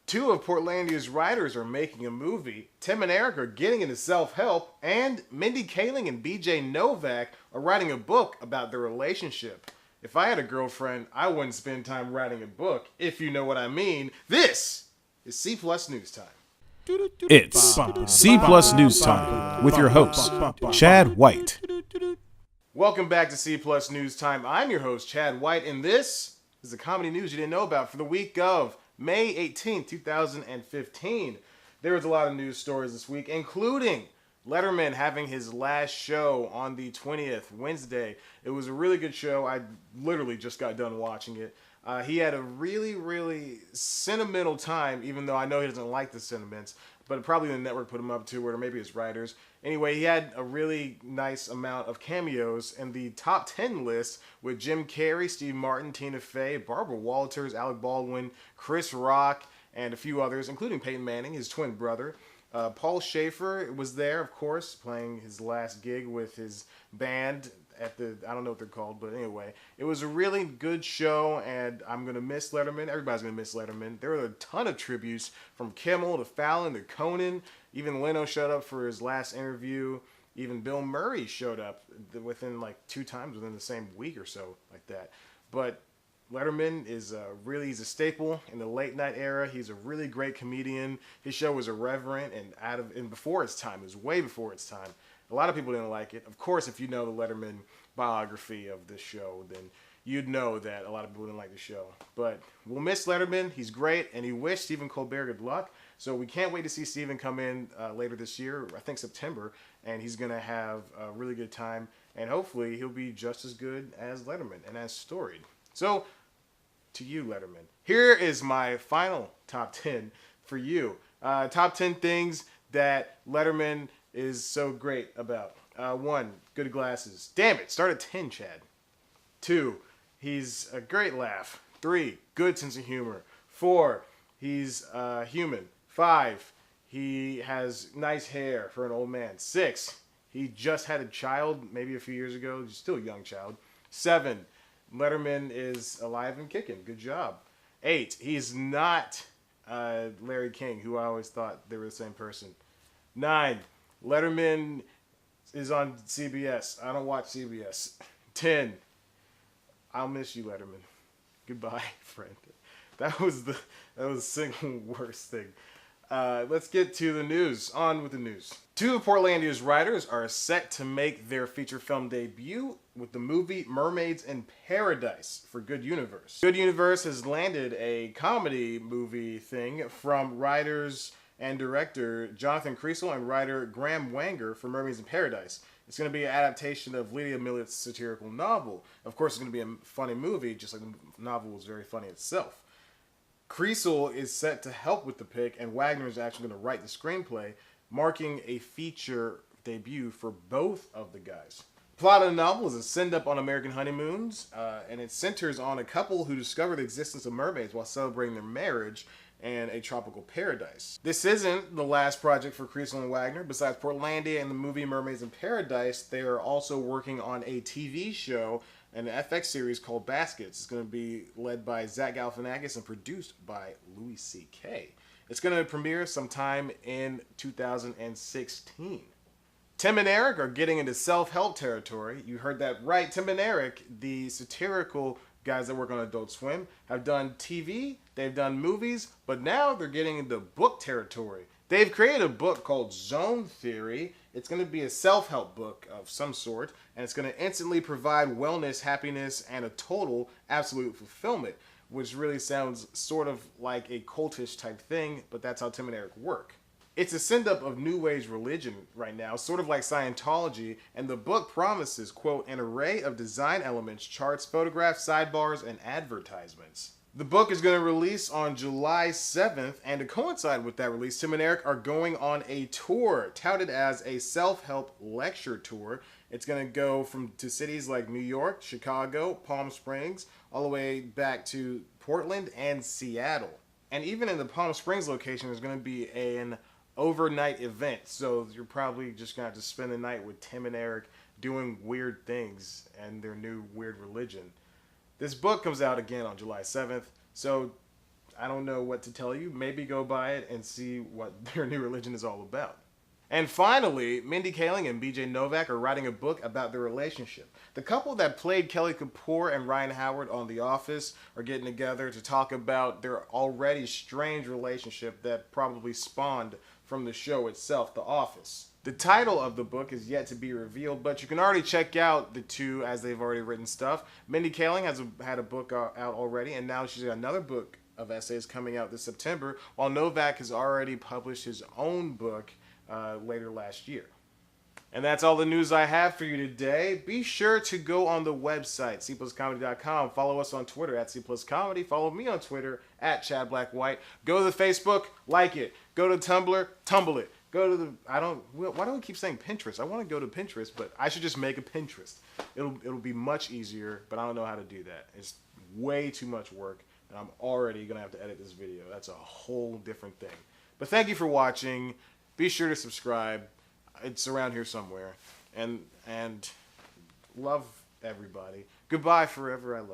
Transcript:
Two of Portlandia's writers are making a movie. Tim and Eric are getting into self-help, and Mindy Kaling and BJ Novak are writing a book about their relationship. If I had a girlfriend, I wouldn't spend time writing a book, if you know what I mean. This is C Plus News Time. It's C Plus News Time with your host, Chad White. Welcome back to C Plus News Time. I'm your host, Chad White, and this is the comedy news you didn't know about for the week of May 18th, 2015. There was a lot of news stories this week, including Letterman having his last show on the 20th, Wednesday. It was a really good show. I literally just got done watching it. He had a really sentimental time, even though I know he doesn't like the sentiments, but probably the network put him up to it, or maybe his writers. Anyway, he had a really nice amount of cameos in the top 10 list with Jim Carrey, Steve Martin, Tina Fey, Barbara Walters, Alec Baldwin, Chris Rock, and a few others, including Peyton Manning, his twin brother. Paul Schaefer was there, of course, playing his last gig with his band at the, I don't know what they're called, but anyway, it was a really good show, and I'm going to miss Letterman. Everybody's going to miss Letterman. There were a ton of tributes from Kimmel to Fallon to Conan. Even Leno showed up for his last interview. Even Bill Murray showed up within like 2 times within the same week or so, like that. But Letterman is he's a staple in the late night era. He's a really great comedian. His show was irreverent and before its time. It was way before its time. A lot of people didn't like it. Of course, if you know the Letterman biography of this show, then you'd know that a lot of people didn't like the show. But we'll miss Letterman. He's great, and he wished Stephen Colbert good luck. So we can't wait to see Stephen come in later this year, I think September, and he's going to have a really good time. And hopefully he'll be just as good as Letterman and as storied. So, to you, Letterman, here is my final top 10 for you. Top 10 things that Letterman is so great about. 1, good glasses. Damn it, start at 10, Chad. 2, he's a great laugh. 3, good sense of humor. 4, he's human. 5, he has nice hair for an old man. 6, he just had a child maybe a few years ago. He's still a young child. 7, Letterman is alive and kicking. Good job. 8, he's not Larry King, who I always thought they were the same person. 9, Letterman is on CBS. I don't watch CBS. 10, I'll miss you, Letterman. Goodbye, friend. That was the single worst thing. Let's get to the news. On with the news. 2 of Portlandia's writers are set to make their feature film debut with the movie Mermaids in Paradise for Good Universe. Good Universe has landed a comedy movie thing from writers and director Jonathan Creasel and writer Graham Wanger for Mermaids in Paradise. It's going to be an adaptation of Lydia Millet's satirical novel. Of course, it's going to be a funny movie, just like the novel was very funny itself. Creasel is set to help with the pick, and Wagner is actually going to write the screenplay, marking a feature debut for both of the guys. Plot of the novel is a send-up on American honeymoons, and it centers on a couple who discover the existence of mermaids while celebrating their marriage and a tropical paradise. This isn't the last project for Creasel and Wagner. Besides Portlandia and the movie Mermaids in Paradise, they are also working on a TV show, an FX series called Baskets. It's going to be led by Zach Galifianakis and produced by Louis C.K. It's going to premiere sometime in 2016. Tim and Eric are getting into self-help territory. You heard that right. Tim and Eric, the satirical guys that work on Adult Swim, have done TV, they've done movies, but now they're getting into book territory. They've created a book called Zone Theory. It's going to be a self-help book of some sort, and it's going to instantly provide wellness, happiness, and a total absolute fulfillment, which really sounds sort of like a cultish type thing, but that's how Tim and Eric work. It's a send-up of New Age religion right now, sort of like Scientology, and the book promises, quote, an array of design elements, charts, photographs, sidebars, and advertisements. The book is going to release on July 7th, and to coincide with that release, Tim and Eric are going on a tour, touted as a self-help lecture tour. It's going to go to cities like New York, Chicago, Palm Springs, all the way back to Portland and Seattle. And even in the Palm Springs location, there's going to be an overnight event, so you're probably just gonna have to spend the night with Tim and Eric doing weird things and their new weird religion. This book comes out again on July 7th, so I don't know what to tell you. Maybe go buy it and see what their new religion is all about. And finally, Mindy Kaling and BJ Novak are writing a book about their relationship. The couple that played Kelly Kapoor and Ryan Howard on The Office are getting together to talk about their already strange relationship that probably spawned from the show itself, The Office. The title of the book is yet to be revealed, but you can already check out the two as they've already written stuff. Mindy Kaling had a book out already, and now she's got another book of essays coming out this September, while Novak has already published his own book later last year. And that's all the news I have for you today. Be sure to go on the website, cpluscomedy.com. Follow us on Twitter at cpluscomedy. Follow me on Twitter at ChadBlackWhite. Go to the Facebook, like it. Go to Tumblr, tumble it. Go to the, why don't we keep saying Pinterest? I want to go to Pinterest, but I should just make a Pinterest. It'll be much easier, but I don't know how to do that. It's way too much work, and I'm already going to have to edit this video. That's a whole different thing. But thank you for watching. Be sure to subscribe. It's around here somewhere. And love everybody. Goodbye forever. I love